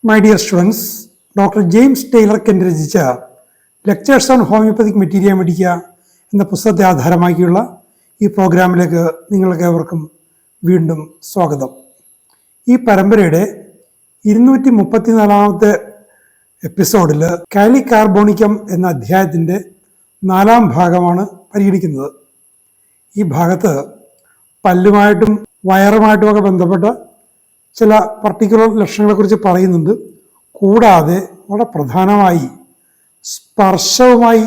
My dear students, doctor James Tyler Kent രചിച്ച lectures on homoeopathic materia medica എന്ന പുസ്തകത്തെ ആധാരമാക്കിയുള്ള ഈ പ്രോഗ്രാമിലേക്ക് നിങ്ങൾക്കേവർക്കും വീണ്ടും സ്വാഗതം. ഈ പരമ്പരയുടെ 234 എപ്പിസോഡിൽ കാലികാർബോണിക്കം എന്ന അധ്യായത്തിൻ്റെ 4ാം ഭാഗമാണ് പരിഗണിക്കുന്നത്. ഈ ഭാഗത്ത് പല്ലുമായിട്ടും വയറുമായിട്ടുമൊക്കെ ബന്ധപ്പെട്ട ചില പർട്ടിക്കുലർ ലക്ഷണങ്ങളെക്കുറിച്ച് പറയുന്നുണ്ട്. കൂടാതെ വളരെ പ്രധാനമായി സ്പർശവുമായി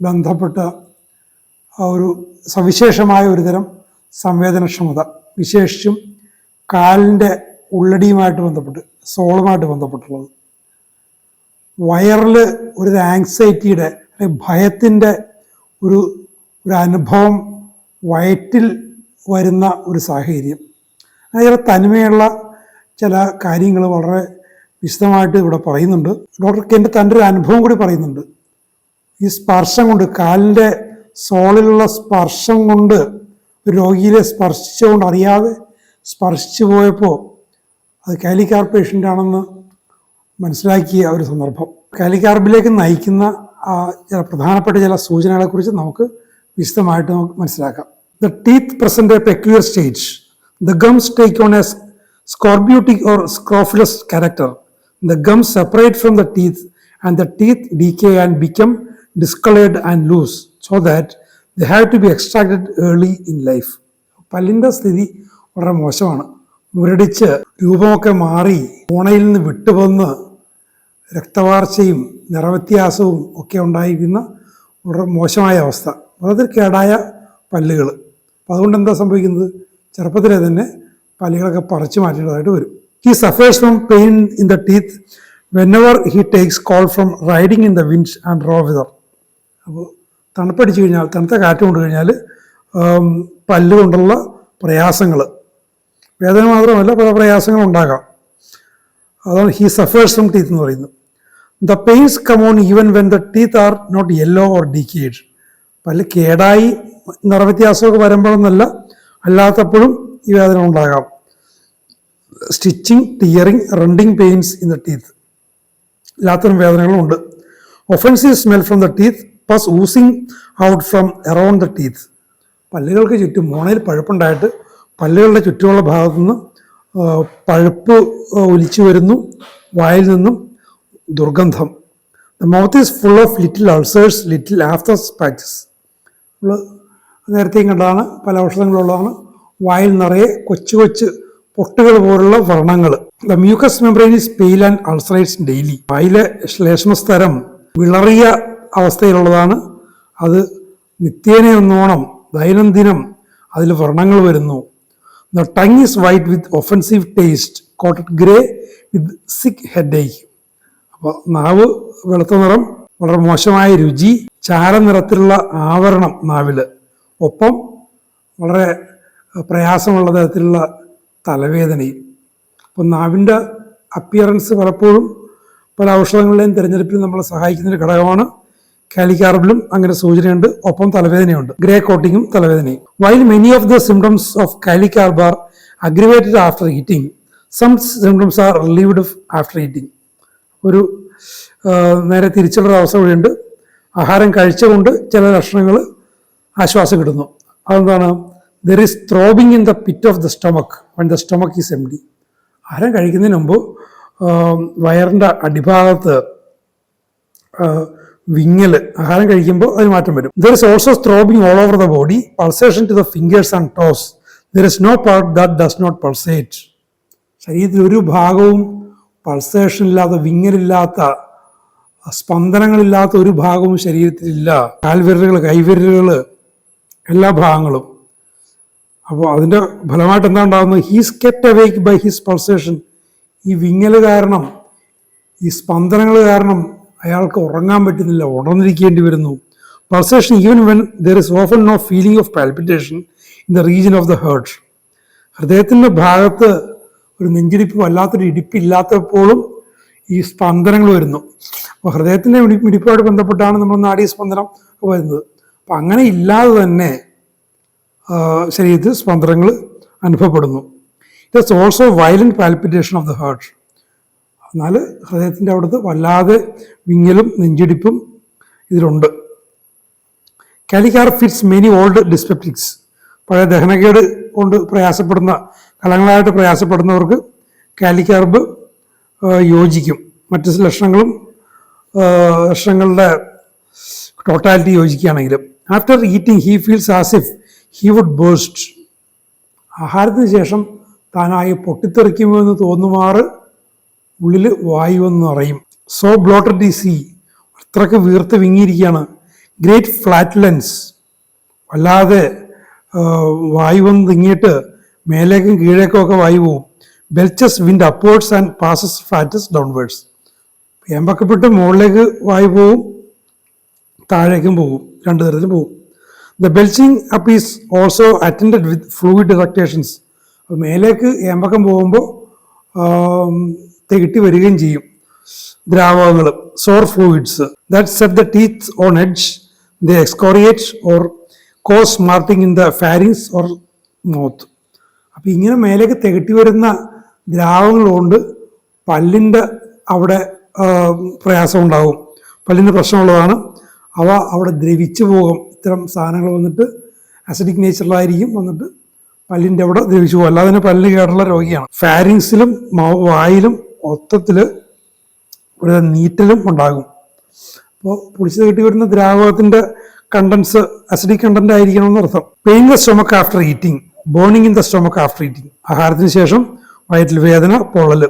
ബന്ധപ്പെട്ട ഒരു സവിശേഷമായ ഒരുതരം സംവേദനക്ഷമത, വിശേഷിച്ചും കാലിൻ്റെ ഉള്ളടിയുമായിട്ട് ബന്ധപ്പെട്ട്, സോളുമായിട്ട് ബന്ധപ്പെട്ടുള്ളത്, വയറിൽ ഒരു ആങ്സൈറ്റിയുടെ ഭയത്തിൻ്റെ ഒരു അനുഭവം വയറ്റിൽ വരുന്ന ഒരു സാഹചര്യം, അങ്ങനെ തനിമയുള്ള ചില കാര്യങ്ങൾ വളരെ വിശദമായിട്ട് ഇവിടെ പറയുന്നുണ്ട്. ഡോക്ടർ കെന്റ് തൻ്റെ ഒരു അനുഭവം കൂടി പറയുന്നുണ്ട്. ഈ സ്പർശം കൊണ്ട്, കാലിൻ്റെ സോളിലുള്ള സ്പർശം കൊണ്ട് രോഗിയെ സ്പർശിച്ചുകൊണ്ട് അറിയാതെ സ്പർശിച്ചു പോയപ്പോൾ അത് കാലികാർപ്പ് പേഷ്യൻ്റ് ആണെന്ന് മനസ്സിലാക്കിയ ഒരു സന്ദർഭം. കാലികാർപ്പിലേക്ക് നയിക്കുന്ന ചില പ്രധാനപ്പെട്ട ചില സൂചനകളെക്കുറിച്ച് നമുക്ക് വിശദമായിട്ട് മനസ്സിലാക്കാം. The teeth present a peculiar stage. The gums take on a scorbutic or scrofulous character. The gums separate from the teeth and the teeth decay and become discolored and loose, so that they have to be extracted early in life. പല്ലിൻ്റെ സ്ഥിതി വളരെ മോശമാണ്. മുരടിച്ച് രൂപമൊക്കെ മാറി ഓണയിൽ നിന്ന് വിട്ടുവന്ന് രക്തവാർച്ചയും നിറവ്യത്യാസവും ഒക്കെ ഉണ്ടായിരിക്കുന്ന വളരെ മോശമായ അവസ്ഥ, വളരെ കേടായ പല്ലുകൾ. അപ്പോൾ അതുകൊണ്ട് എന്താ സംഭവിക്കുന്നത്? ചെറുപ്പത്തിലെ തന്നെ പല്ലുകളൊക്കെ പറിച്ചു മാറ്റേണ്ടതായിട്ട് വരും. He suffers from pain in the teeth whenever he takes call from riding in the wind and raw weather. അപ്പോൾ തണുപ്പടിച്ചു കഴിഞ്ഞാൽ, തണുത്ത കാറ്റ് കൊണ്ടു കഴിഞ്ഞാൽ പല്ല് കൊണ്ടുള്ള പ്രയാസങ്ങൾ, വേദന മാത്രമല്ല പല പ്രയാസങ്ങളും ഉണ്ടാകാം. അതാണ് he suffers from teeth എന്ന് പറയുന്നത്. The pains come on even when the teeth are not yellow or decayed. പല്ല് കേടായി നിറവ്യത്യാസമൊക്കെ വരുമ്പോഴൊന്നല്ല, അല്ലാത്തപ്പോഴും ഈ വേദന ഉണ്ടാകാം. Stitching, tearing, rending pains in the teeth, എല്ലാത്തരം വേദനകളുമുണ്ട്. Offensive smell from the teeth, pus oozing out from around the teeth. പല്ലുകൾക്ക് ചുറ്റും മോണയിൽ പഴുപ്പുണ്ടായിട്ട് പല്ലുകളുടെ ചുറ്റുമുള്ള ഭാഗത്തുനിന്ന് പഴുപ്പ് ഒലിച്ചു വരുന്നു, വായിൽ നിന്നും ദുർഗന്ധം. The mouth is full of little ulcers, little after patches. നമ്മൾ നേരത്തെയും കണ്ടതാണ്, പല ഔഷധങ്ങളുള്ളതാണ്. വായിൽ നിറയെ കൊച്ചു കൊച്ചു പൊട്ടുകൾ പോലുള്ള വ്രണങ്ങൾ. The mucous membrane is pale and ulcerates daily. വായിലെ ശ്ലേഷ്മസ്തരം വിളറിയ അവസ്ഥയിലുള്ളതാണ്. അത് നിത്യേന എന്നോണം ദൈനംദിനം അതിൽ വ്രണങ്ങൾ വരുന്നു. The tongue is white with offensive taste, coated grey with sick headache. അപ്പോൾ നാവ് വെളുത്ത നിറം, വളരെ മോശമായ രുചി, ചാരനിറത്തിലുള്ള ആവരണം നാവിൽ, ഒപ്പം വളരെ പ്രയാസമുള്ള തരത്തിലുള്ള തലവേദനയും. അപ്പോൾ നാവിൻ്റെ അപ്പിയറൻസ് പലപ്പോഴും പല ഔഷധങ്ങളുടെയും തിരഞ്ഞെടുപ്പിൽ നമ്മളെ സഹായിക്കുന്നൊരു ഘടകമാണ്. കാലികാർബിലും അങ്ങനെ സൂചനയുണ്ട്, ഒപ്പം തലവേദനയുണ്ട്, ഗ്രേ കോട്ടിങ്ങും തലവേദനയും. While many of the symptoms of kali carb are aggravated after eating, some symptoms are relieved after eating. ഒരു നേരെ തിരിച്ചുള്ള അവസ്ഥ കൂടിയുണ്ട്. ആഹാരം കഴിച്ചുകൊണ്ട് ചില ലക്ഷണങ്ങൾ ആശ്വാസം കിട്ടുന്നു. അതെന്താണ്? There is throbbing in the pit of the stomach when the stomach is empty. ആഹാരം കഴിക്കുന്നതിന് മുമ്പ് വയറിൻ്റെ അടിഭാഗത്ത് വിങ്ങൽ, ആഹാരം കഴിക്കുമ്പോൾ അതിന് മാറ്റം വരും. There is also throbbing all over the body, pulsation to the fingers and toes. There is no part that does not pulsate. ശരീരത്തിൽ ഒരു ഭാഗവും പൾസേഷൻ ഇല്ലാത്ത, വിങ്ങലില്ലാത്ത, സ്പന്ദനങ്ങളില്ലാത്ത ഒരു ഭാഗവും ശരീരത്തിലില്ല. കാൽവിരലുകൾ, കൈവിരലുകൾ, എല്ലാ ഭാഗങ്ങളും. അപ്പോൾ അതിൻ്റെ ഫലമായിട്ട് എന്താ ഉണ്ടാകുന്നത്? He's kept awake by his pulsation. ഈ വിങ്ങൽ കാരണം, ഈ സ്പന്ദനങ്ങൾ കാരണം അയാൾക്ക് ഉറങ്ങാൻ പറ്റുന്നില്ല, ഉണർന്നിരിക്കേണ്ടി വരുന്നു. Pulsation even when there is often no feeling of palpitation in the region of the heart. ഹൃദയത്തിൻ്റെ ഭാഗത്ത് ഒരു നെഞ്ചിടിപ്പ്, വല്ലാത്തൊരു ഇടിപ്പില്ലാത്തപ്പോഴും ഈ സ്പന്ദനങ്ങൾ വരുന്നു. അപ്പോൾ ഹൃദയത്തിൻ്റെ മിടിപ്പുമായിട്ട് ബന്ധപ്പെട്ടാണ് നമ്മൾ നാഡീസ്പന്ദനം വരുന്നത്. അപ്പം അങ്ങനെ ഇല്ലാതെ തന്നെ ശരീരത്തിൽ സ്പന്ദനങ്ങൾ അനുഭവപ്പെടുന്നു. It is also violent palpitation of the heart. എന്നാൽ ഹൃദയത്തിൻ്റെ അവിടുത്തെ വല്ലാതെ വിങ്ങലും നെഞ്ചിടിപ്പും ഇതിലുണ്ട്. Kali carb fits many old dyspeptics. പഴയ ദഹനക്കേട് കൊണ്ട് പ്രയാസപ്പെടുന്ന, കാലങ്ങളായിട്ട് പ്രയാസപ്പെടുന്നവർക്ക് കാലിക്കാർബ് യോജിക്കും. മറ്റ് ലക്ഷണങ്ങളുടെ ടോട്ടാലിറ്റി യോജിക്കുകയാണെങ്കിലും. After eating he feels as if he would burst. ആഹാരത്തിന് ശേഷം താനായി പൊട്ടിത്തെറിക്കുമോ എന്ന് തോന്നുമാറ് ഉള്ളിൽ വായുവെന്ന് അറിയും. So bloated is he. അത്രയ്ക്ക് വീർത്ത് വിങ്ങിയിരിക്കുകയാണ്. ഗ്രേറ്റ് ഫ്ലാറ്റുലൻസ്. വല്ലാതെ വായുവെന്ന് തിങ്ങിയിട്ട് മേലേക്കും കീഴേക്കും ഒക്കെ വായു പോവും. Belches wind upwards and passes flatus downwards. ഏമ്പക്കപ്പെട്ട് മുകളിലേക്ക് വായു പോവും, താഴേക്കും പോകും, രണ്ടു തരത്തിലും പോകും. The belching up is also attended with fluid eructations. മേലേക്ക് ഏമ്പക്കം പോകുമ്പോൾ തികട്ടി വരികയും ചെയ്യും ദ്രാവകങ്ങൾ, sour fluids. That set the teeth on edge. The excoriate or cause smarting in the pharynx or mouth. അപ്പം ഇങ്ങനെ മേലേക്ക് തികട്ടി വരുന്ന ദ്രാവകങ്ങൾ കൊണ്ട് പല്ലിൻ്റെ അവിടെ പ്രയാസം ഉണ്ടാകും. പല്ലിന് പ്രശ്നമുള്ളതാണ്. അവ അവിടെ ദ്രവിച്ചു പോകും. ഇത്തരം സാധനങ്ങൾ വന്നിട്ട് അസിഡിക് നേച്ചറിലായിരിക്കും, വന്നിട്ട് പല്ലിൻ്റെ അവിടെ ദ്രവിച്ചു പോകും. അല്ലാതെ തന്നെ പല്ലിന് കേടുള്ള രോഗിയാണ്. ഫാരിങ്സിലും വായിലും മൊത്തത്തിൽ ഒരു നീറ്റലും ഉണ്ടാകും. അപ്പോൾ പൊളിച്ച് കെട്ടി വരുന്ന ദ്രാവകത്തിൻ്റെ കണ്ടൻസ് അസിഡിക് കണ്ടന്റ് ആയിരിക്കണമെന്ന് അർത്ഥം. Pain the stomach after eating. Burning in the stomach after eating. ആഹാരത്തിന് ശേഷം വയറ്റിൽ വേദന, പൊള്ളൽ.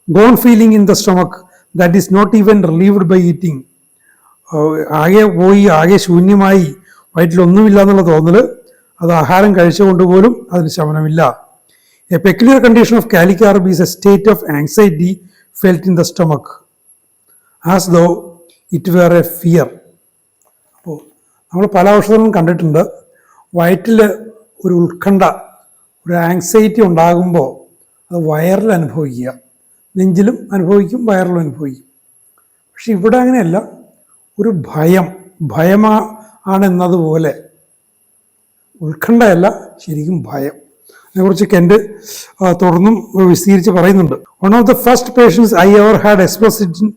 Gone feeling in the stomach that is not even relieved by eating. ആകെ പോയി, ആകെ ശൂന്യമായി, വയറ്റിലൊന്നുമില്ല എന്നുള്ള തോന്നൽ. അത് ആഹാരം കഴിച്ചുകൊണ്ട് പോലും അതിന് ശമനമില്ല. A peculiar condition of kali carb is a state of anxiety felt in the stomach as though it were a fear. അപ്പോൾ നമ്മൾ പല ഔഷധങ്ങളും കണ്ടിട്ടുണ്ട്. വയറ്റിൽ ഒരു ഉത്കണ്ഠ, ഒരു ആങ്സൈറ്റി ഉണ്ടാകുമ്പോൾ അത് വയറിൽ അനുഭവിക്കുക. നെഞ്ചിലും അനുഭവിക്കും, വയറിലും അനുഭവിക്കും. പക്ഷെ ഇവിടെ അങ്ങനെയല്ല. ഒരു ഭയമാണെന്നതുപോലെ, ഉത്കണ്ഠയല്ല, ശരിക്കും ഭയം. അതിനെക്കുറിച്ച് കെൻറ്റ് തുടർന്നും വിശദീകരിച്ച് പറയുന്നുണ്ട്. One of the first patients I ever had express it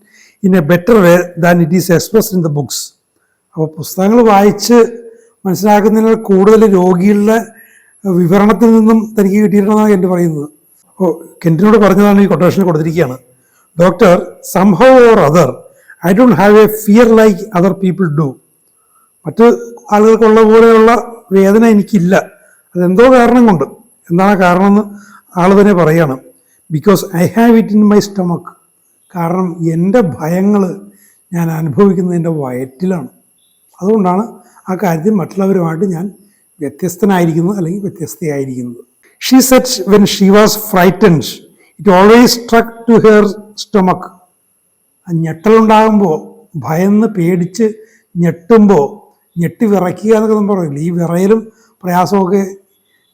in a better way than it is expressed in the books. അപ്പോൾ പുസ്തകങ്ങൾ വായിച്ച് മനസ്സിലാക്കുന്നതിനാൽ കൂടുതൽ രോഗികളുടെ വിവരണത്തിൽ നിന്നും തനിക്ക് കിട്ടിയിട്ടുണ്ടെന്നാണ് കെൻറ്റ് പറയുന്നത്. അപ്പോൾ കെൻറ്റിനോട് പറഞ്ഞതാണ് ഈ കൊട്ടേഷനിൽ കൊടുത്തിരിക്കുകയാണ്. Doctor, somehow or other I don't have A fear like other people do. മറ്റ് ആളുകൾക്കുള്ള പോലെയുള്ള വേദന എനിക്കില്ല. അതെന്തോ കാരണം കൊണ്ട്. എന്താണ് കാരണം എന്ന് ആൾ തന്നെ പറയുകയാണ്. Because I have it in my stomach. കാരണം എൻ്റെ ഭയങ്ങൾ ഞാൻ അനുഭവിക്കുന്നത് എൻ്റെ വയറ്റിലാണ്. അതുകൊണ്ടാണ് ആ കാര്യത്തിൽ മറ്റുള്ളവരുമായിട്ട് ഞാൻ വ്യത്യസ്തനായിരിക്കുന്നത്, അല്ലെങ്കിൽ വ്യത്യസ്തയായിരിക്കുന്നത്. She said when she was frightened it always struck to her stomach. ഞെട്ടലുണ്ടാകുമ്പോൾ, ഭയന്ന് പേടിച്ച് ഞെട്ടുമ്പോൾ, ഞെട്ടി വിറയ്ക്കുക എന്നൊക്കെ നമ്മൾ പറയില്ല. ഈ വിറയലും പ്രയാസമൊക്കെ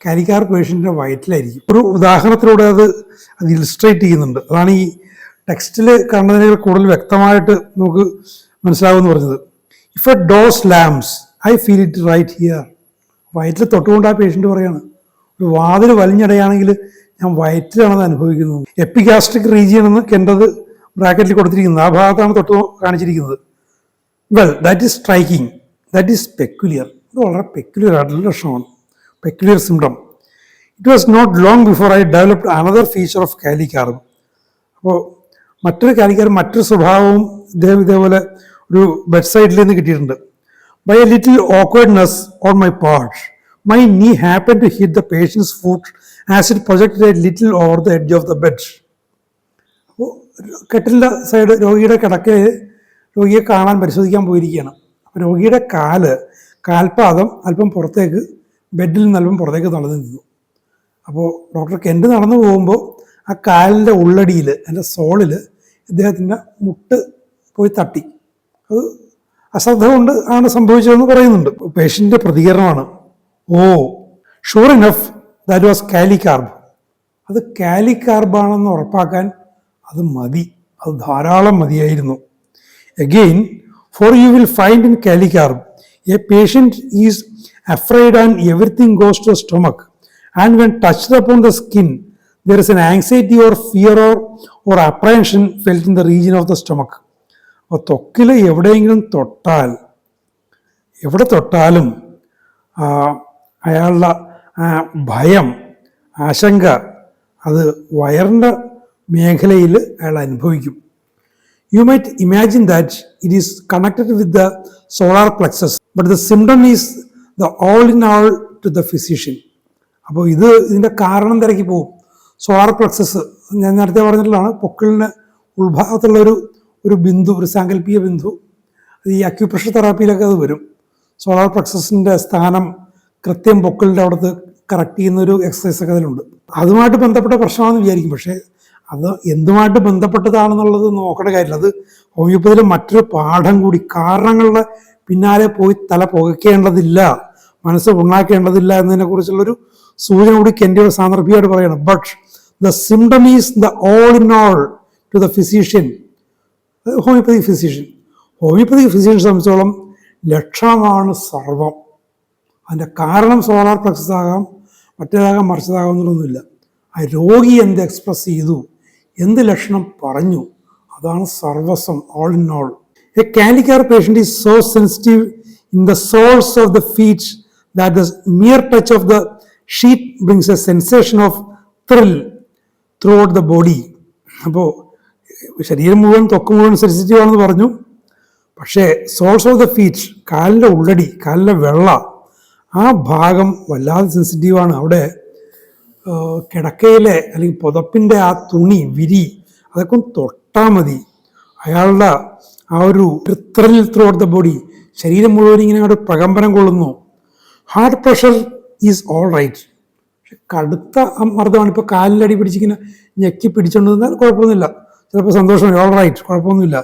കാലിക്കാർബ് പേഷ്യൻ്റെ വയറ്റിലായിരിക്കും. ഒരു ഉദാഹരണത്തിലൂടെ അത് ഇലിസ്ട്രേറ്റ് ചെയ്യുന്നുണ്ട്. അതാണ് ഈ ടെക്സ്റ്റിൽ കാണുന്നതിനേക്കാൾ കൂടുതൽ വ്യക്തമായിട്ട് നമുക്ക് മനസ്സിലാവുമെന്ന് പറഞ്ഞത്. If a door slams I feel it right here. വയറ്റിൽ തൊട്ടുകൊണ്ട് ആ പേഷ്യൻ്റ് പറയാണ്, ഒരു വാതിൽ വലിഞ്ഞടയാണെങ്കിൽ ഞാൻ വയറ്റിലാണത് അനുഭവിക്കുന്നത്. എപ്പിഗാസ്ട്രിക് റീജിയൻ എന്ന് കെൻറ്റത് ബ്രാക്കറ്റിൽ കൊടുത്തിരിക്കുന്നത്, ആ ഭാഗത്താണ് തൊട്ട് കാണിച്ചിരിക്കുന്നത്. Well, that is striking, that is peculiar. ഇത് വളരെ പെക്യുലിയർ ആയിട്ടുള്ള ലക്ഷണമാണ്, peculiar symptom. It was not long before I developed another feature of kali carb. അപ്പോൾ മറ്റൊരു കാലിക്കാർബ്, മറ്റൊരു സ്വഭാവവും ഇതേപോലെ ഒരു ബെഡ് സൈഡിൽ നിന്ന് കിട്ടിയിട്ടുണ്ട്. By a little awkwardness on my part my knee happen to hit the patient's foot as it projected a little over the edge of the bed. അപ്പോൾ കെട്ടിലിൻ്റെ സൈഡ്, രോഗിയുടെ കിടക്കയിൽ രോഗിയെ കാണാൻ പരിശോധിക്കാൻ പോയിരിക്കുകയാണ്. അപ്പോൾ രോഗിയുടെ കാൽപാദം അല്പം പുറത്തേക്ക്, ബെഡിൽ നിന്ന് അല്പം പുറത്തേക്ക് നടന്നു നിന്നു. അപ്പോൾ ഡോക്ടർ കെൻറ്റ് നടന്നു പോകുമ്പോൾ ആ കാലിൻ്റെ ഉള്ളടിയിൽ, അതിൻ്റെ സോളിൽ ഇദ്ദേഹത്തിൻ്റെ മുട്ട് പോയി തട്ടി. അത് അശ്രദ്ധ കൊണ്ട് ആണ് സംഭവിച്ചതെന്ന് പറയുന്നുണ്ട്. പേഷ്യൻ്റെ പ്രതികരണമാണ്, oh sure enough that was kali carb. അത് കാലിക്കാർബാണെന്ന് ഉറപ്പാക്കാൻ അത് മതി, അത് ധാരാളം മതിയായിരുന്നു. Again, for you will find in kali carb a patient is afraid and everything goes to the stomach, and when touched upon the skin there is an anxiety or fear or apprehension felt in the region of the stomach. അപ്പോൾ ത്വക്കിൽ എവിടെയെങ്കിലും എവിടെ തൊട്ടാലും അയാളുടെ ഭയം, ആശങ്ക അത് വയറിൻ്റെ മേഖലയിൽ അയാൾ അനുഭവിക്കും. You might imagine that it is connected with the solar plexus, but the symptom is the all in all to the physician. അപ്പോൾ ഇതിൻ്റെ കാരണം തിരക്കി പോകും. സോളാർ പ്ലക്സസ് ഞാൻ നേരത്തെ പറഞ്ഞിട്ടുള്ളതാണ്, പൊക്കിളിന് ഉൾഭാഗത്തുള്ള ഒരു ബിന്ദു, ഒരു സാങ്കല്പിക ബിന്ദു. ഈ അക്യുപ്രഷർ തെറാപ്പിയിലൊക്കെ അത് വരും. സോളാർ പ്ലക്സസിൻ്റെ സ്ഥാനം കൃത്യം പൊക്കിളിൻ്റെ അവിടുത്തെ കറക്റ്റ് ചെയ്യുന്നൊരു എക്സസൈസൊക്കെ അതിലുണ്ട്. അതുമായിട്ട് ബന്ധപ്പെട്ട പ്രശ്നമാണെന്ന് വിചാരിക്കും. പക്ഷേ അത് എന്തുമായിട്ട് ബന്ധപ്പെട്ടതാണെന്നുള്ളത് നോക്കേണ്ട കാര്യമില്ല. അത് ഹോമിയോപ്പതിയിലെ മറ്റൊരു പാഠം കൂടി. കാരണങ്ങളുടെ പിന്നാലെ പോയി തല പുകയ്ക്കേണ്ടതില്ല, മനസ്സ് ഉണ്ടാക്കേണ്ടതില്ല എന്നതിനെക്കുറിച്ചുള്ളൊരു സൂചന കൂടി കെൻഡിയുടെ സാന്ദർഭികമായിട്ട് പറയണം. But the symptom is the all in all to the physician, homeopathic physician. Homeopathic ഫിസിഷ്യനെ സംബന്ധിച്ചോളം ലക്ഷണമാണ് സർവം. അതിൻ്റെ കാരണം സോളാർ പ്ലക്സസ് ആകാം, മറ്റേതാകാം, മറിച്ചതാകാം എന്നുള്ളതൊന്നുമില്ല. ആ രോഗി എന്ത് എക്സ്പ്രസ് ചെയ്തു, എന്ത് ലക്ഷണം പറഞ്ഞു, അതാണ് സർവസ്വം, all in all. A kali carb patient is so sensitive in the soles of the feet that the mere touch of the sheet brings a sensation of thrill through out the body. അപ്പോൾ ശരീരം മുഴുവൻ, ത്വക്ക് മുഴുവൻ sensitive ആണെന്ന് പറഞ്ഞു. പക്ഷേ souls of the feet, കാലിൻ്റെ ഉള്ളടി, കാലിൻ്റെ വെള്ള, ആ ഭാഗം വല്ലാതെ സെൻസിറ്റീവാണ്. അവിടെ കിടക്കയിലെ അല്ലെങ്കിൽ പുതപ്പിൻ്റെ ആ തുണി, വിരി, അതൊക്കെ തൊട്ടാൽ മതി, അയാളുടെ ആ ഒരു thrill through out the body, ശരീരം മുഴുവൻ ഇങ്ങനെ അങ്ങോട്ട് പ്രകമ്പനം കൊള്ളുന്നു. Heart pressure is all right. പക്ഷെ കടുത്ത മർദ്ദമാണ്. ഇപ്പോൾ കാലിൻ്റെ അടി പിടിച്ചിങ്ങനെ ഞെക്കി പിടിച്ചുകൊണ്ട് നിന്നാൽ കുഴപ്പമൊന്നുമില്ല, ചിലപ്പോൾ സന്തോഷമായി, ഓൾ റൈറ്റ്, കുഴപ്പമൊന്നുമില്ല.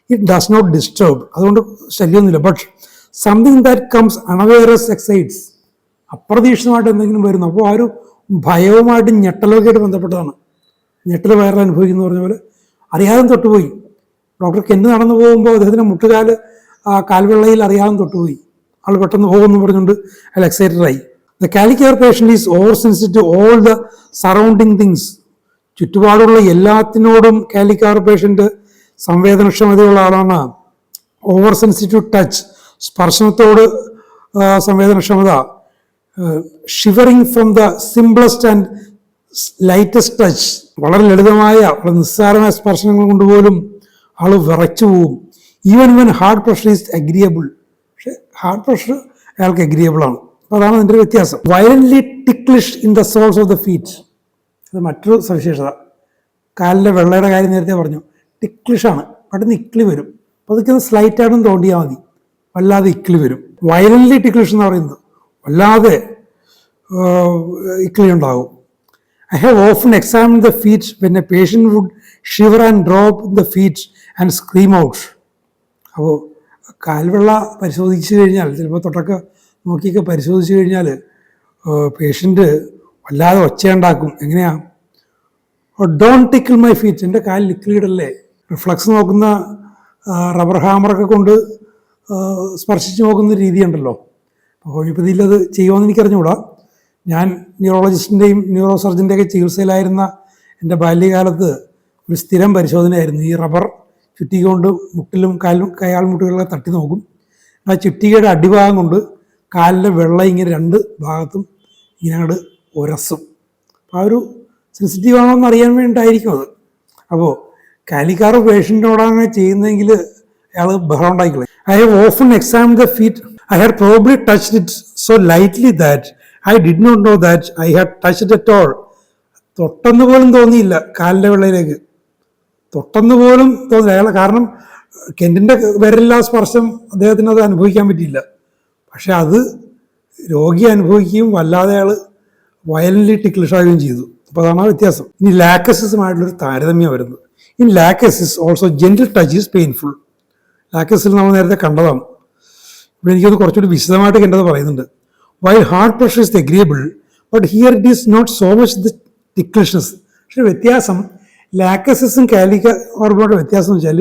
ഇറ്റ് ഡസ് നോട്ട് ഡിസ്റ്റർബ്, അതുകൊണ്ട് ശല്യമൊന്നുമില്ല. But something that comes unawares excites, അപ്രതീക്ഷിതമായിട്ട് എന്തെങ്കിലും വരുന്നു. അപ്പോൾ ആ ഒരു ഭയവുമായിട്ട് ഞെട്ടലൊക്കെ ആയിട്ട് ബന്ധപ്പെട്ടതാണ്. ഞെട്ടൽ വയറിൽ അനുഭവിക്കുന്ന പറഞ്ഞ പോലെ അറിയാതെ തൊട്ടുപോയി. ഡോക്ടർ കെന്റ് നടന്നു പോകുമ്പോൾ അദ്ദേഹത്തിൻ്റെ മുട്ടുകാല് കാൽവെള്ളയിൽ അറിയാതെ തൊട്ടുപോയി. ആൾ പെട്ടെന്ന് പോകുമെന്ന് പറഞ്ഞുകൊണ്ട് അയാൾ എക്സൈറ്റഡായി. The kali carb patient is over sensitive all the surrounding things. ചുറ്റുപാടുള്ള എല്ലാത്തിനോടും കാലിക്കർ പേഷ്യൻ്റ് സംവേദനക്ഷമതയുള്ള ആളാണ്. ഓവർ സെൻസിറ്റീവ് ടച്ച്, സ്പർശനത്തോട് സംവേദനക്ഷമത. Shivering from the simplest and lightest touch, വളരെ ലളിതമായ, വളരെ നിസ്സാരമായ സ്പർശനങ്ങൾ കൊണ്ടുപോലും ആൾ വിറച്ചു പോവും. Even when hard pressure is agreeable. പക്ഷെ ഹാർട്ട് പ്രഷർ അയാൾക്ക് അഗ്രിയബിൾ ആണ്. അപ്പോൾ അതാണ് അതിൻ്റെ വ്യത്യാസം. Violently ticklish in the soles of the feet, അത് മറ്റൊരു സവിശേഷത. കാലിൻ്റെ വെള്ളയുടെ കാര്യം നേരത്തെ പറഞ്ഞു, ടിക്ലിഷാണ്, പെട്ടെന്ന് ഇക്ലി വരും. അപ്പോൾ അതൊക്കെ സ്ലൈറ്റായിട്ടും തോണ്ടിയാൽ മതി, വല്ലാതെ ഇക്ലി വരും. വയലൻ്റ്ലി ടിക്ലിഷ് എന്ന് പറയുന്നത് വല്ലാതെ ഇക്ലി ഉണ്ടാകും. I have often examined the feet when a patient would shiver and drop the feet and scream out. അപ്പോൾ കാൽവെള്ള പരിശോധിച്ച് കഴിഞ്ഞാൽ, ചിലപ്പോൾ തൊട്ടൊക്കെ നോക്കിയൊക്കെ പരിശോധിച്ച് കഴിഞ്ഞാൽ പേഷ്യൻ്റ് വല്ലാതെ ഒച്ചയുണ്ടാക്കും. എങ്ങനെയാ? ഡോണ്ട് ടിക്കിൾ മൈ ഫീറ്റ്, എൻ്റെ കാലിൽ ഇക്ലിയിടല്ലേ. റിഫ്ലക്സ് നോക്കുന്ന റബ്ബർ ഹാമറൊക്കെ കൊണ്ട് സ്പർശിച്ച് നോക്കുന്ന രീതിയുണ്ടല്ലോ. ഹോമിയോപ്പതിയിൽ അത് ചെയ്യുമെന്ന് എനിക്കറിഞ്ഞുകൂടാ. ഞാൻ ന്യൂറോളജിസ്റ്റിൻ്റെയും ന്യൂറോ സർജൻ്റെയൊക്കെ ചികിത്സയിലായിരുന്ന എൻ്റെ ബാല്യകാലത്ത് ഒരു സ്ഥിരം പരിശോധനയായിരുന്നു. ഈ റബ്ബർ ചുറ്റിക കൊണ്ട് മുട്ടിലും കയാൾ മുട്ടുകളെ തട്ടി നോക്കും. ആ ചുറ്റികയുടെ അടിഭാഗം കൊണ്ട് കാലിൻ്റെ വെള്ളം ഇങ്ങനെ രണ്ട് ഭാഗത്തും ഇങ്ങനെ അങ്ങോട്ട് ഉരസും. അപ്പോൾ ആ ഒരു സെൻസിറ്റീവ് ആണോ എന്ന് അറിയാൻ വേണ്ടിയിട്ടായിരിക്കും അത്. അപ്പോൾ കാലിക്കാർ പേഷ്യൻറ്റിനോടാണ് ചെയ്യുന്നതെങ്കിൽ അയാൾ ബഹളം ഉണ്ടാക്കിക്കളയും. I have often examined the feet. I had probably touched it so lightly that I did not know that I had touched it at all. തൊട്ടെന്ന് പോലും തോന്നിയില്ല കാലിൻ്റെ വെള്ളയിലേക്ക്, തൊട്ടെന്ന് പോലും തോന്നില്ല അയാൾ. കാരണം കെൻറ്റിൻ്റെ വിരലില്ലാ സ്പർശം അദ്ദേഹത്തിന് അത് അനുഭവിക്കാൻ പറ്റിയില്ല. പക്ഷെ അത് രോഗി അനുഭവിക്കുകയും വല്ലാതെ അയാൾ വയലൻ്റ്ലി ടിക്ലിഷാകുകയും ചെയ്തു. അപ്പോൾ അതാണ് ആ വ്യത്യാസം. ഇനി ലാക്കസിസുമായിട്ടുള്ളൊരു താരതമ്യം വരുന്നത്. In lachesis also gentle touch is painful. ലാക്കസിൽ നമ്മൾ നേരത്തെ കണ്ടതാണ്. ഇവിടെ എനിക്കൊന്ന് കുറച്ചുകൂടി വിശദമായിട്ട് കണ്ടത് പറയുന്നുണ്ട്. While hard pressure is agreeable but here it is not so much the ticklishness. പക്ഷേ വ്യത്യാസം ലാക്കസിസും കാലിക്ക ഓർബോയുടെ വ്യത്യാസം എന്ന് വെച്ചാൽ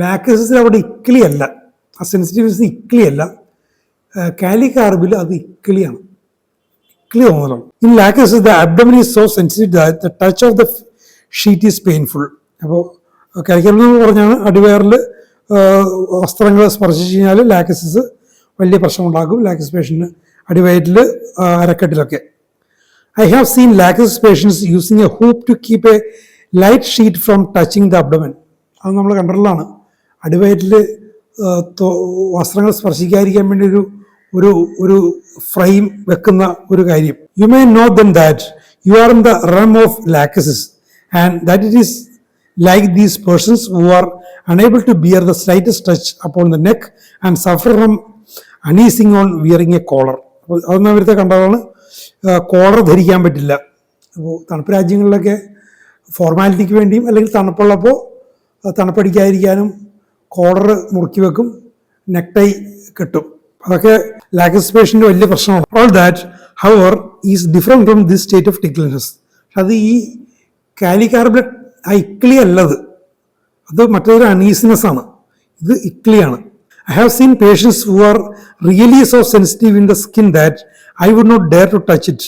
ലാക്കസിസിൽ അവിടെ ഇക്ലി അല്ല, ആ സെൻസിറ്റിവിറ്റി ഇക്ലി അല്ല. കാലിക്കാർബിൽ അത് ഇക്ലിയാണ്. ഇക്കിളി തോന്നലോ. In lachesis the abdomen is so sensitive that the touch of the sheet is painful. അപ്പോൾ കാലിക്കാർബ് എന്ന് പറഞ്ഞാണ് അടിവയറിൽ വസ്ത്രങ്ങൾ സ്പർശിച്ചു കഴിഞ്ഞാൽ ലാക്കസിസ് വലിയ പ്രശ്നമുണ്ടാക്കും. Lachesis പേഷ്യൻറ്റിന് അടിവയറ്റിൽ അരക്കെട്ടിലൊക്കെ. I have seen laxus patients using a hoop to keep a light sheet from touching the abdomen. അത് നമ്മൾ കണ്ടിട്ടുള്ളതാണ്. അടിവയറ്റിൽ വസ്ത്രങ്ങൾ സ്പർശിക്കാതിരിക്കാൻ വേണ്ടി ഒരു ഒരു ഫ്രെയിം വെക്കുന്ന ഒരു കാര്യം. You may know then that you are in the realm of lachesis and that it is like these persons who are unable to bear the slightest touch upon the neck and suffer from uneasiness on wearing a collar. അപ്പോൾ അത് നേരത്തെ കണ്ടതാണ്. Collar ധരിക്കാൻ പറ്റില്ല. അപ്പോൾ തണുപ്പ് രാജ്യങ്ങളിലൊക്കെ ഫോർമാലിറ്റിക്ക് വേണ്ടിയും അല്ലെങ്കിൽ തണുപ്പുള്ളപ്പോൾ തണുപ്പടിക്കാതിരിക്കാനും കോളർ മുറുക്കി വെക്കും, നെക്ക് ടൈ കെട്ടും. അതൊക്കെ ലാക്കസിസ് പേഷ്യൻ്റ് വലിയ പ്രശ്നമാണ്. All that hour is different from this state of ticklishness. അത് ഈ കാലിക്കാർബിലറ്റ് ആ ഇക്ലി അല്ലത്, അത് മറ്റൊരു അണീസിനെസ് ആണ്. ഇത് ഇക്ലിയാണ്. I have seen patients who are really so sensitive in the skin that I would not dare to touch it.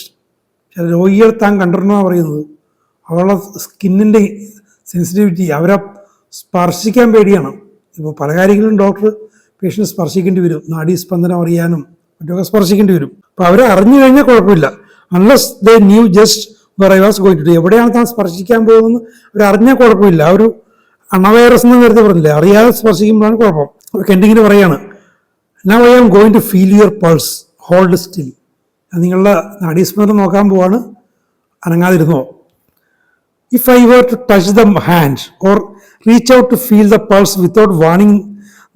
ചില രോഗികൾ താൻ കണ്ടിരുന്നാണ് പറയുന്നത്. അവരുടെ സ്കിന്നിൻ്റെ സെൻസിറ്റിവിറ്റി അവരെ സ്പർശിക്കാൻ പേടിയാണ്. ഇപ്പോൾ പല കാര്യങ്ങളും ഡോക്ടർ പേഷ്യൻ്റ് സ്പർശിക്കേണ്ടി വരും. നാഡീസ്പന്ദനം അറിയാനും മറ്റൊക്കെ സ്പർശിക്കേണ്ടി വരും. അപ്പോൾ അവരെ അറിഞ്ഞു കഴിഞ്ഞാൽ കുഴപ്പമില്ല. Unless they knew just where I was going to do, എവിടെയാണ് താൻ സ്പർശിക്കാൻ പോകുന്നത് അവരറിഞ്ഞാൽ കുഴപ്പമില്ല. ആ ഒരു അണവൈറസ് എന്ന് നേരത്തെ പറഞ്ഞില്ലേ, അറിയാതെ സ്പർശിക്കുമ്പോഴാണ് കുഴപ്പം. കെൻഡിങ്ങിന് പറയാണ്, now I am going to feel your pulse, hold still. നിങ്ങളുടെ നാഡീസ്പന്ദനം നോക്കാൻ പോവാണ്, അനങ്ങാതിരുന്നോ. If I were to touch the hand or reach out to feel the pulse without warning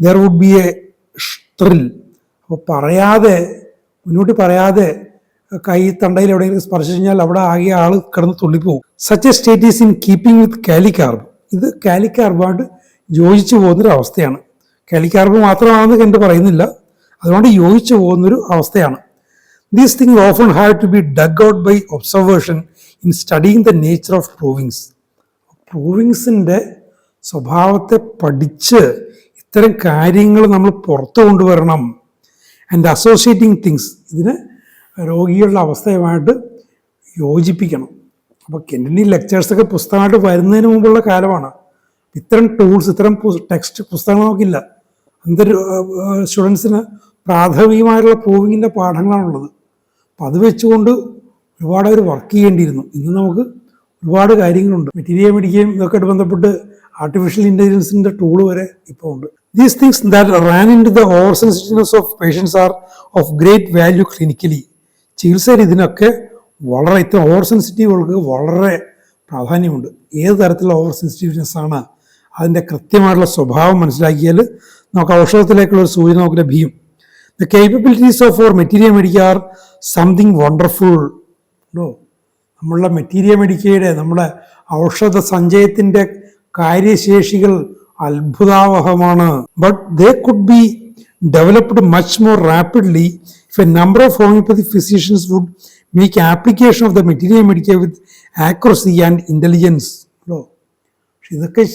there would be a thrill. അപ്പോൾ പറയാതെ, മുന്നോട്ട് പറയാതെ കൈ തണ്ടയിൽ എവിടെയെങ്കിലും സ്പർശിച്ചു കഴിഞ്ഞാൽ അവിടെ ആകെ ആൾ കിടന്ന് തുള്ളിപ്പോവും. Such a state is in keeping with kali carb. ഇത് കാലിക്കാർബായിട്ട് യോജിച്ചു പോകുന്നൊരു അവസ്ഥയാണ്. കാലിക്കാർബ് മാത്രമാണെന്ന് കണ്ട് പറയുന്നില്ല, അതുകൊണ്ട് യോജിച്ചു പോകുന്നൊരു അവസ്ഥയാണ്. These things often have to be dug out by observation in studying the nature of provings. പ്രൂവിങ്സിൻ്റെ സ്വഭാവത്തെ പഠിച്ച് ഇത്തരം കാര്യങ്ങൾ നമ്മൾ പുറത്തു കൊണ്ടുവരണം. ആൻഡ് അസോസിയേറ്റിംഗ് തിങ്സ്, ഇതിന് രോഗികളുടെ അവസ്ഥയുമായിട്ട് യോജിപ്പിക്കണം. അപ്പോൾ കെൻഡിനി ലെക്ചേഴ്സൊക്കെ പുസ്തകമായിട്ട് വരുന്നതിന് മുമ്പുള്ള കാലമാണ്. ഇത്തരം ടൂൾസ്, ഇത്തരം ടെക്സ്റ്റ് പുസ്തകങ്ങൾ നോക്കില്ല. എന്തൊരു സ്റ്റുഡൻസിന് പ്രാഥമികമായിട്ടുള്ള പ്രൂവിങ്ങിൻ്റെ പാഠങ്ങളാണുള്ളത്. അപ്പോൾ അത് വെച്ചുകൊണ്ട് ഒരുപാട് അവർ വർക്ക് ചെയ്യേണ്ടിയിരുന്നു. ഇന്ന് നമുക്ക് ഒരുപാട് കാര്യങ്ങളുണ്ട്. മെറ്റീരിയൽ മേടിക്കുകയും ഇതൊക്കെ ബന്ധപ്പെട്ട് ആർട്ടിഫിഷ്യൽ ഇൻ്റലിജൻസിൻ്റെ ടൂൾ വരെ ഇപ്പോൾ ഉണ്ട്. These things that ran into the over sensitiveness of patients are of great value clinically. ചികിത്സയിൽ ഇതിനൊക്കെ വളരെ, ഇത്തരം ഓവർ സെൻസിറ്റീവുകൾക്ക് വളരെ പ്രാധാന്യമുണ്ട്. ഏത് തരത്തിലുള്ള ഓവർ സെൻസിറ്റീവ്നെസ് ആണ്, അതിൻ്റെ കൃത്യമായിട്ടുള്ള സ്വഭാവം മനസ്സിലാക്കിയാൽ നമുക്ക് ഔഷധത്തിലേക്കുള്ള ഒരു സൂചന നമുക്ക് ലഭിക്കും. The capabilities of our materia medica are something wonderful. നമ്മളുടെ മെറ്റീരിയൽ മെഡിക്കയുടെ, നമ്മുടെ ഔഷധ സഞ്ചയത്തിൻ്റെ കാര്യശേഷികൾ അത്ഭുതാവഹമാണ്. But they could be developed much more rapidly if a number of homeopathy physicians would make application of the materia medica with accuracy and intelligence. പക്ഷെ ഇതൊക്കെ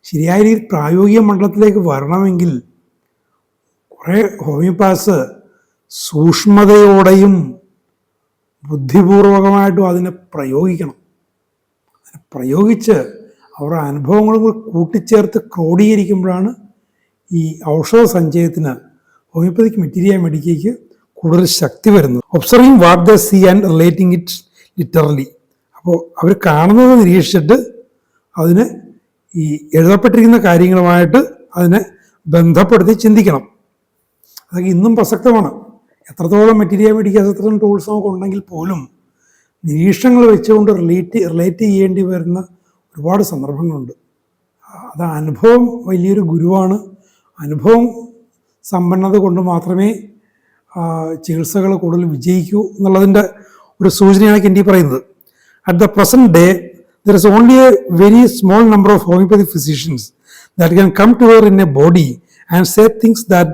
ശരിയായ രീതിയിൽ പ്രായോഗിക മണ്ഡലത്തിലേക്ക് വരണമെങ്കിൽ കുറേ ഹോമിയോപാത്സ് സൂക്ഷ്മതയോടെയും ബുദ്ധിപൂർവകമായിട്ടും അതിനെ പ്രയോഗിക്കണം. അതിനെ പ്രയോഗിച്ച് അവരുടെ അനുഭവങ്ങളും കൂടി കൂട്ടിച്ചേർത്ത് ക്രോഡീകരിക്കുമ്പോഴാണ് ഈ ഔഷധ സഞ്ചയത്തിന്, ഹോമിയോപ്പതിക് മെറ്റീരിയൽ മെഡിക്കയ്ക്ക് കൂടുതൽ ശക്തി വരുന്നത്. Observing what the sea and relating it literally. അപ്പോൾ അവർ കാണുന്നത് നിരീക്ഷിച്ചിട്ട് അതിന് ഈ എഴുതപ്പെട്ടിരിക്കുന്ന കാര്യങ്ങളുമായിട്ട് അതിനെ ബന്ധപ്പെടുത്തി ചിന്തിക്കണം. അതൊക്കെ ഇന്നും പ്രസക്തമാണ്. എത്രത്തോളം മെറ്റീരിയൽ മെഡിക്കൽ എത്രത്തോളം ടൂൾസ് നമുക്ക് ഉണ്ടെങ്കിൽ പോലും നിരീക്ഷണങ്ങൾ വെച്ചുകൊണ്ട് റിലേറ്റ് ചെയ്യേണ്ടി വരുന്ന ഒരുപാട് സന്ദർഭങ്ങളുണ്ട്. അത് അനുഭവം വലിയൊരു ഗുരുവാണ്. അനുഭവം സമ്പന്നത കൊണ്ട് മാത്രമേ ചികിത്സകൾ കൂടുതൽ വിജയിക്കൂ എന്നുള്ളതിൻ്റെ ഒരു സൂചനയാണ് കെൻഡി പറയുന്നത്. At the present day there is only a very small number of homeopathic physicians that can come to her in a body and say things that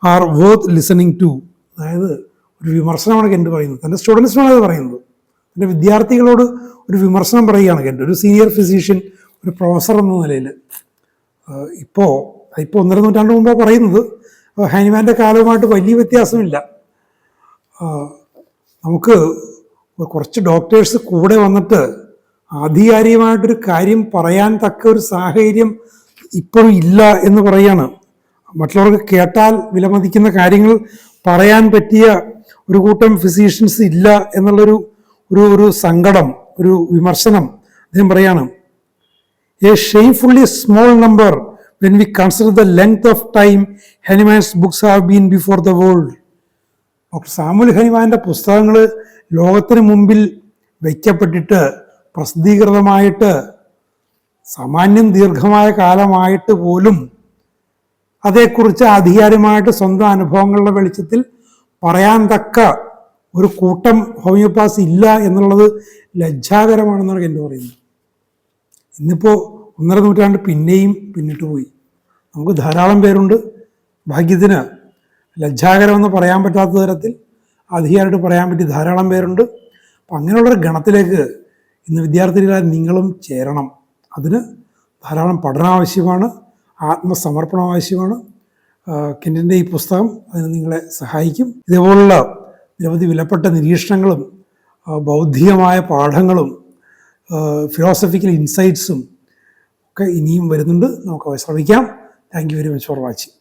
are worth listening to. അതായത് ഒരു വിമർശനമാണ് കെൻഡ് പറയുന്നത്. തൻ്റെ സ്റ്റുഡൻസിനാണ് അത് പറയുന്നത്. തൻ്റെ വിദ്യാർത്ഥികളോട് ഒരു വിമർശനം പറയുകയാണ് കെൻഡ്, ഒരു സീനിയർ ഫിസിഷ്യൻ, ഒരു പ്രൊഫസർ എന്ന നിലയിൽ. ഇപ്പോൾ 1.5 നൂറ്റാണ്ട് മുമ്പ് പറയുന്നത്. ഹൈനിമാൻ്റെ കാലവുമായിട്ട് വലിയ വ്യത്യാസമില്ല. നമുക്ക് കുറച്ച് ഡോക്ടേഴ്സ് കൂടെ വന്നിട്ട് ആധികാരികമായിട്ടൊരു കാര്യം പറയാൻ തക്ക ഒരു സാഹചര്യം ഇപ്പോഴും ഇല്ല എന്ന് പറയാണ്. മറ്റുള്ളവർക്ക് കേട്ടാൽ വിലമതിക്കുന്ന കാര്യങ്ങൾ പറയാൻ പറ്റിയ ഒരു കൂട്ടം ഫിസീഷ്യൻസ് ഇല്ല എന്നുള്ളൊരു ഒരു സങ്കടം, ഒരു വിമർശനം അദ്ദേഹം പറയാണ്. A shamefully small number when we consider the length of time Hahnemann's books have been before the world. Doctor Samuel ഹനിമാന്റെ പുസ്തകങ്ങൾ ലോകത്തിന് മുമ്പിൽ വയ്ക്കപ്പെട്ടിട്ട് പ്രസിദ്ധീകൃതമായിട്ട് സാമാന്യം ദീർഘമായ കാലമായിട്ട് പോലും അതേക്കുറിച്ച് ആധികാരികമായിട്ട് സ്വന്തം അനുഭവങ്ങളുടെ വെളിച്ചത്തിൽ പറയാൻ തക്ക ഒരു കൂട്ടം ഹോമിയോപാത്സ് ഇല്ല എന്നുള്ളത് ലജ്ജാകരമാണെന്നാണ് എൻ്റെ പറയുന്നത്. ഇന്നിപ്പോൾ 1.5 നൂറ്റാണ്ട് പിന്നെയും പിന്നിട്ട് പോയി. നമുക്ക് ധാരാളം പേരുണ്ട്, ഭാഗ്യത്തിന് ലജ്ജാകരമെന്ന് പറയാൻ പറ്റാത്ത തരത്തിൽ അധികാരമായിട്ട് പറയാൻ പറ്റിയ ധാരാളം പേരുണ്ട്. അപ്പം അങ്ങനെയുള്ളൊരു ഗണത്തിലേക്ക് ഇന്ന് വിദ്യാർത്ഥികളായി നിങ്ങളും ചേരണം. അതിന് ധാരാളം പഠനം ആവശ്യമാണ്, ആത്മസമർപ്പണം ആവശ്യമാണ്. കെൻറ്റിൻ്റെ ഈ പുസ്തകം അതിന് നിങ്ങളെ സഹായിക്കും. ഇതേപോലുള്ള നിരവധി വിലപ്പെട്ട നിരീക്ഷണങ്ങളും ബൗദ്ധികമായ പാഠങ്ങളും ഫിലോസഫിക്കൽ ഇൻസൈറ്റ്സും ഒക്കെ ഇനിയും വരുന്നുണ്ട്. നമുക്ക് ശ്രമിക്കാം. Thank you very much for watching.